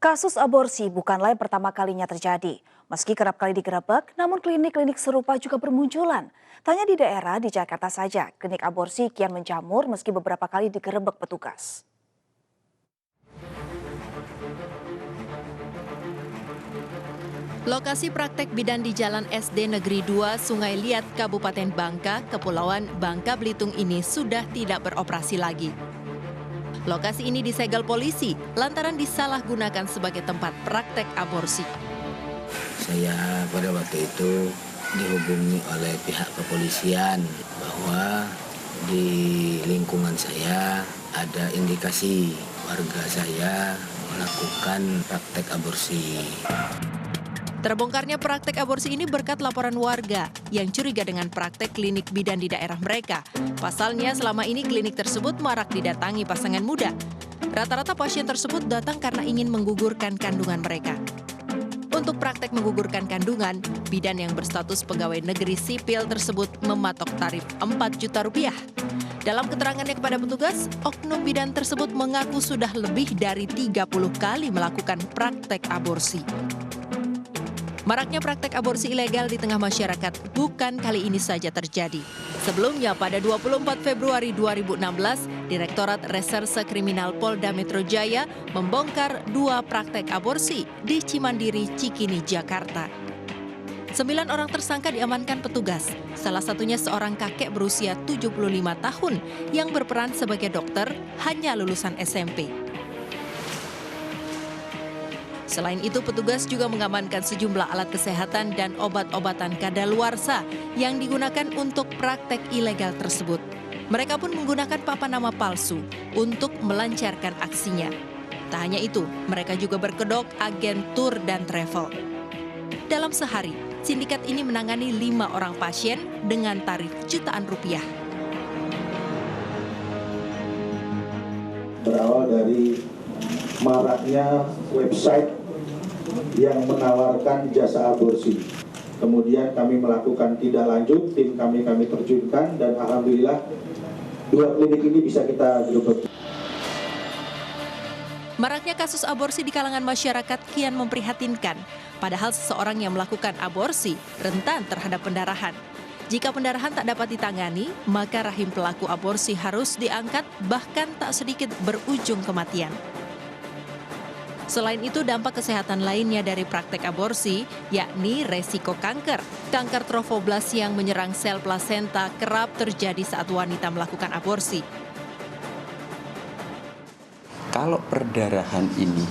Kasus aborsi bukanlah yang pertama kalinya terjadi. Meski kerap kali digerebek, namun klinik-klinik serupa juga bermunculan. Tanya di daerah di Jakarta saja, klinik aborsi kian menjamur meski beberapa kali digerebek petugas. Lokasi praktek bidan di Jalan SD Negeri 2, Sungai Liat, Kabupaten Bangka, Kepulauan Bangka Belitung ini sudah tidak beroperasi lagi. Lokasi ini disegel polisi lantaran disalahgunakan sebagai tempat praktek aborsi. Saya pada waktu itu dihubungi oleh pihak kepolisian bahwa di lingkungan saya ada indikasi warga saya melakukan praktek aborsi. Terbongkarnya praktek aborsi ini berkat laporan warga yang curiga dengan praktek klinik bidan di daerah mereka. Pasalnya selama ini klinik tersebut marak didatangi pasangan muda. Rata-rata pasien tersebut datang karena ingin menggugurkan kandungan mereka. Untuk praktek menggugurkan kandungan, bidan yang berstatus pegawai negeri sipil tersebut mematok tarif 4 juta rupiah. Dalam keterangannya kepada petugas, oknum bidan tersebut mengaku sudah lebih dari 30 kali melakukan praktek aborsi. Maraknya praktek aborsi ilegal di tengah masyarakat bukan kali ini saja terjadi. Sebelumnya pada 24 Februari 2016, Direktorat Reserse Kriminal Polda Metro Jaya membongkar 2 praktek aborsi di Cimandiri, Cikini, Jakarta. 9 orang tersangka diamankan petugas, salah satunya seorang kakek berusia 75 tahun yang berperan sebagai dokter hanya lulusan SMP. Selain itu, petugas juga mengamankan sejumlah alat kesehatan dan obat-obatan kadaluarsa yang digunakan untuk praktek ilegal tersebut. Mereka pun menggunakan papan nama palsu untuk melancarkan aksinya. Tak hanya itu, mereka juga berkedok agen tur dan travel. Dalam sehari, sindikat ini menangani 5 orang pasien dengan tarif jutaan rupiah. Berawal dari maraknya website yang menawarkan jasa aborsi. Kemudian kami melakukan tindak lanjut, tim kami terjunkan, dan alhamdulillah 2 klinik ini bisa kita gerebek. Maraknya kasus aborsi di kalangan masyarakat kian memprihatinkan. Padahal seseorang yang melakukan aborsi rentan terhadap pendarahan. Jika pendarahan tak dapat ditangani, maka rahim pelaku aborsi harus diangkat, bahkan tak sedikit berujung kematian. Selain itu, dampak kesehatan lainnya dari praktek aborsi, yakni resiko kanker. Kanker trofoblas yang menyerang sel plasenta kerap terjadi saat wanita melakukan aborsi. Kalau perdarahan ini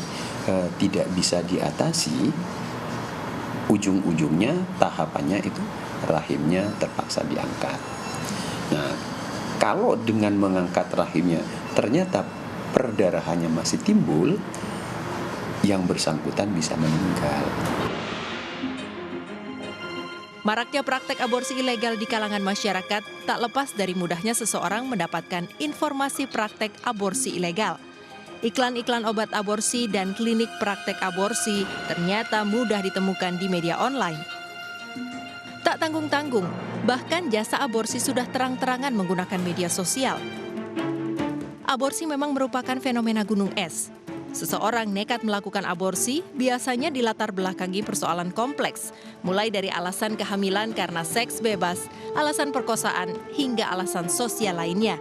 tidak bisa diatasi, ujung-ujungnya tahapannya itu rahimnya terpaksa diangkat. Nah, kalau dengan mengangkat rahimnya ternyata perdarahannya masih timbul, yang bersangkutan bisa meninggal. Maraknya praktek aborsi ilegal di kalangan masyarakat tak lepas dari mudahnya seseorang mendapatkan informasi praktek aborsi ilegal. Iklan-iklan obat aborsi dan klinik praktek aborsi ternyata mudah ditemukan di media online. Tak tanggung-tanggung, bahkan jasa aborsi sudah terang-terangan menggunakan media sosial. Aborsi memang merupakan fenomena gunung es. Seseorang nekat melakukan aborsi biasanya dilatar belakangi persoalan kompleks, mulai dari alasan kehamilan karena seks bebas, alasan perkosaan, hingga alasan sosial lainnya.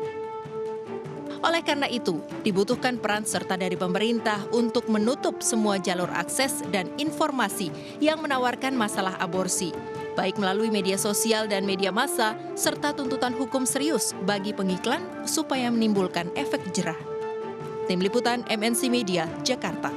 Oleh karena itu, dibutuhkan peran serta dari pemerintah untuk menutup semua jalur akses dan informasi yang menawarkan masalah aborsi, baik melalui media sosial dan media massa, serta tuntutan hukum serius bagi pengiklan supaya menimbulkan efek jerah. Tim Liputan MNC Media, Jakarta.